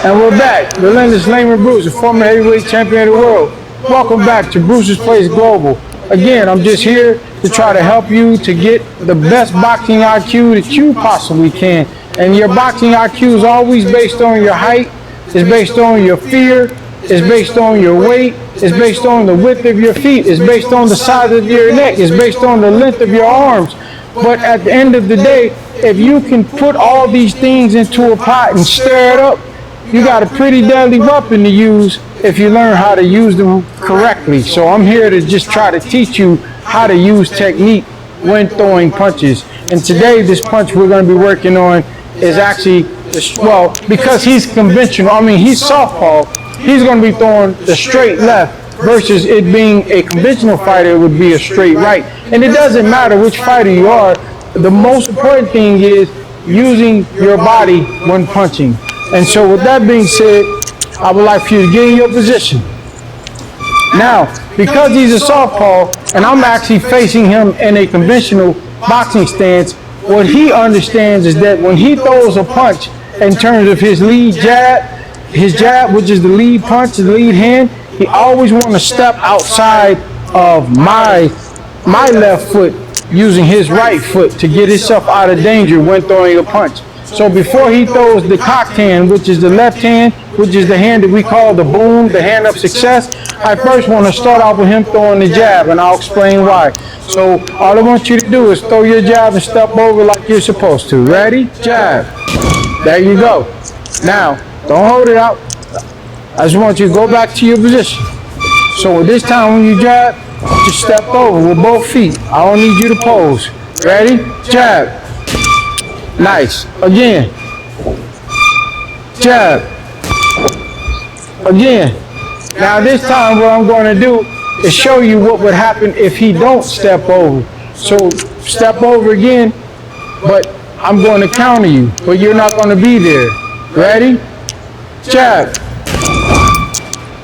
And we're back. Relentless Lamon Brewster, former heavyweight champion of the world. Welcome back to Brewster's Place Global. Again, I'm just here to try to help you to get the best boxing IQ that you possibly can. And your boxing IQ is always based on your height, it's based on your fear, it's based on your weight, it's based on the width of your feet, it's based on the size of your neck, it's based on the length of your arms. But at the end of the day, if you can put all these things into a pot and stir it up, you got a pretty deadly weapon to use if you learn how to use them correctly. So I'm here to just try to teach you how to use technique when throwing punches. And today, this punch we're going to be working on is actually, well, because he's conventional, I mean, he's southpaw, he's going to be throwing the straight left versus it being a conventional fighter, it would be a straight right. And it doesn't matter which fighter you are, the most important thing is using your body when punching. And so with that being said, I would like for you to get in your position. Now, because he's a southpaw and I'm actually facing him in a conventional boxing stance, what he understands is that when he throws a punch in terms of his lead jab, which is the lead punch, the lead hand, he always wants to step outside of my left foot using his right foot to get himself out of danger when throwing a punch. So before he throws the cocked hand, which is the left hand, which is the hand that we call the boom, the hand of success, I first want to start off with him throwing the jab, and I'll explain why. So all I want you to do is throw your jab and step over like you're supposed to. Ready? Jab. There you go. Now, don't hold it out. I just want you to go back to your position. So this time when you jab, just step over with both feet. I don't need you to pose. Ready? Jab. Nice. Again. Jab. Again. Now this time what I'm going to do is show you what would happen if he don't step over. So step over again, but I'm going to counter you, but you're not going to be there. Ready? Jab.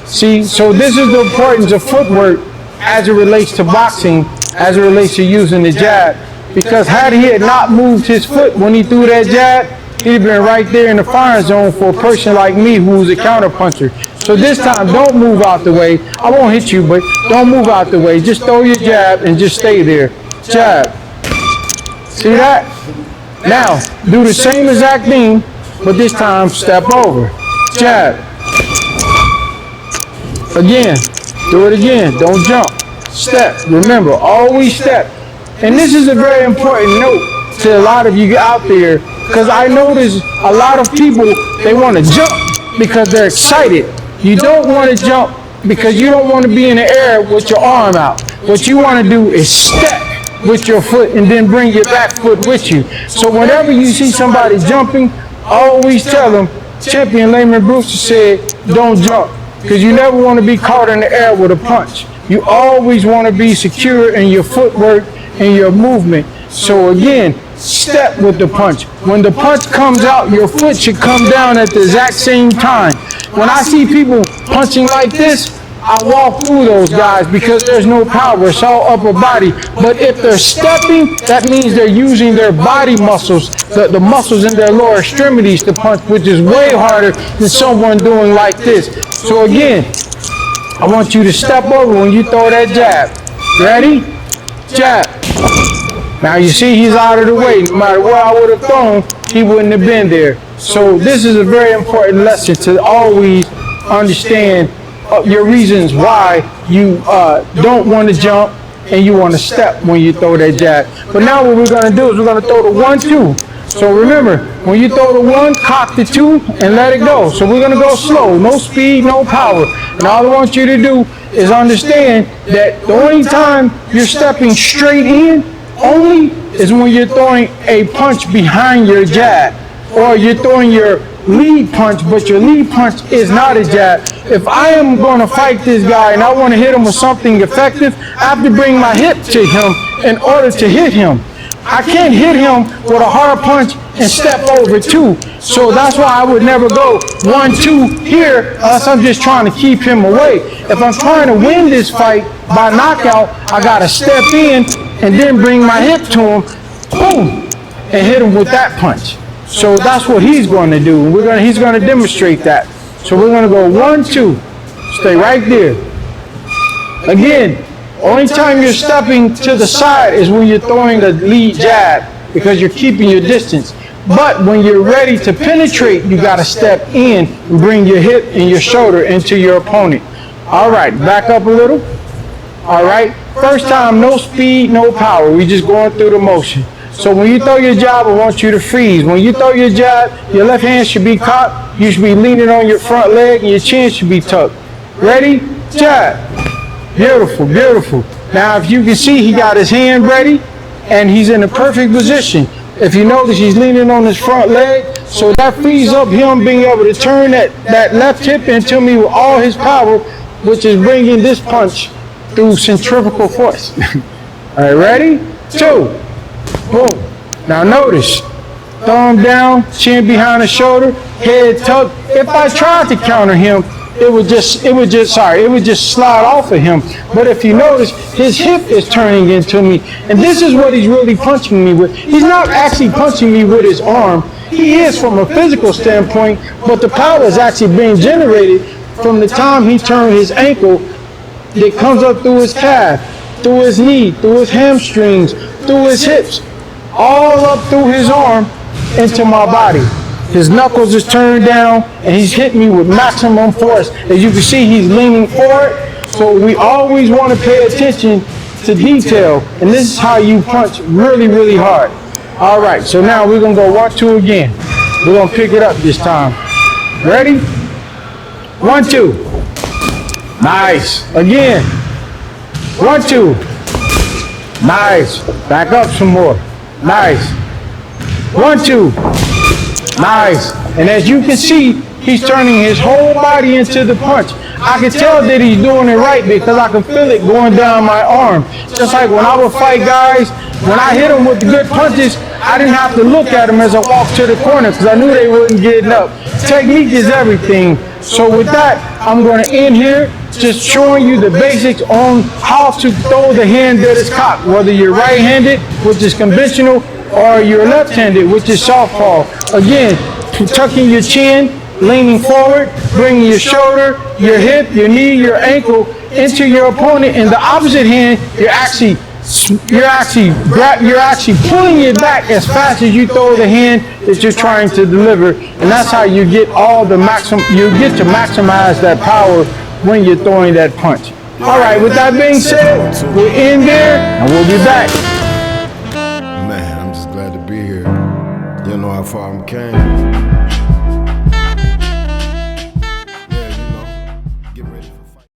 See, so this is the importance of footwork as it relates to boxing, as it relates to using the jab. Because had he not moved his foot when he threw that jab, he'd have been right there in the firing zone for a person like me who's a counter puncher. So this time, don't move out the way. I won't hit you, but don't move out the way. Just throw your jab and just stay there. Jab. See that? Now, do the same exact thing, but this time step over. Jab. Again. Do it again. Don't jump. Step. Remember, always step. And this is a very important note to a lot of you out there, because I notice a lot of people, they want to jump because they're excited. You don't want to jump because you don't want to be in the air with your arm out. What you want to do is step with your foot and then bring your back foot with you. So whenever you see somebody jumping, always tell them, Champion Lamon Brewster said, don't jump, because you never want to be caught in the air with a punch. You always want to be secure in your footwork and your movement. So again, step with the punch. When the punch comes out, your foot should come down at the exact same time. When I see people punching like this, I walk through those guys because there's no power, it's all upper body. But if they're stepping, that means they're using their body muscles, the muscles in their lower extremities to punch, which is way harder than someone doing like this. So again, I want you to step over when you throw that jab. Ready? Jab. Now you see he's out of the way. No matter where I would have thrown, he wouldn't have been there. So this is a very important lesson to always understand your reasons why you don't want to jump and you want to step when you throw that jab. But now what we're going to do is we're going to throw the 1-2. So remember, when you throw the 1, cock the 2 and let it go. So we're going to go slow, no speed, no power. And all I want you to do is understand that the only time you're stepping straight in only is when you're throwing a punch behind your jab, or you're throwing your lead punch, but your lead punch is not a jab. If I am going to fight this guy and I want to hit him with something effective, I have to bring my hip to him in order to hit him. I can't hit him with a hard punch and step over 2. So that's why I would never go 1-2 here unless I'm just trying to keep him away. If I'm trying to win this fight by knockout, I got to step in and then bring my hip to him, boom, and hit him with that punch. So that's what he's going to do. He's going to demonstrate that. So we're gonna go 1, 2. Stay right there. Again, only time you're stepping to the side is when you're throwing the lead jab because you're keeping your distance. But when you're ready to penetrate, you gotta step in and bring your hip and your shoulder into your opponent. All right, back up a little. All right, first time, no speed, no power. We just going through the motion. So when you throw your jab, I want you to freeze. When you throw your jab, your left hand should be caught. You should be leaning on your front leg and your chin should be tucked. Ready? Jab. Beautiful, beautiful. Now if you can see, he got his hand ready and he's in a perfect position. If you notice, he's leaning on his front leg, so that frees up him being able to turn that left hip into me with all his power, which is bringing this punch through centrifugal force. All right, ready? 2. Boom. Now notice, thumb down, chin behind the shoulder, head tucked. If I tried to counter him, it would just slide off of him. But if you notice, his hip is turning into me, and this is what he's really punching me with. He's not actually punching me with his arm. He is from a physical standpoint, but the power is actually being generated from the time he turned his ankle that comes up through his calf, through his knee, through his hamstrings, through his hips, all up through his arm into my body. His knuckles is turned down and he's hitting me with maximum force. As you can see, he's leaning forward. So we always want to pay attention to detail. And this is how you punch really, really hard. All right, so now we're going to go 1, 2 again. We're going to pick it up this time. Ready? 1, 2. Nice. Again. 1, 2. Nice. Back up some more. Nice. 1, 2. Nice. And as you can see, he's turning his whole body into the punch. I can tell that he's doing it right because I can feel it going down my arm. Just like when I would fight guys, when I hit them with the good punches, I didn't have to look at them as I walked to the corner because I knew they wasn't getting up. Technique is everything. So with that, I'm going to end here just showing you the basics on how to throw the hand that is cocked, whether you're right-handed, which is conventional, or you're left-handed, which is southpaw. Again, tucking your chin, leaning forward, bringing your shoulder, your hip, your knee, your ankle into your opponent. In the opposite hand, you're actually pulling it back as fast as you throw the hand that you're trying to deliver, and that's how you get all the maximum. You get to maximize that power when you're throwing that punch. All right. With that being said, we're in there, and we'll be back. Man, I'm just glad to be here. You know how far I came.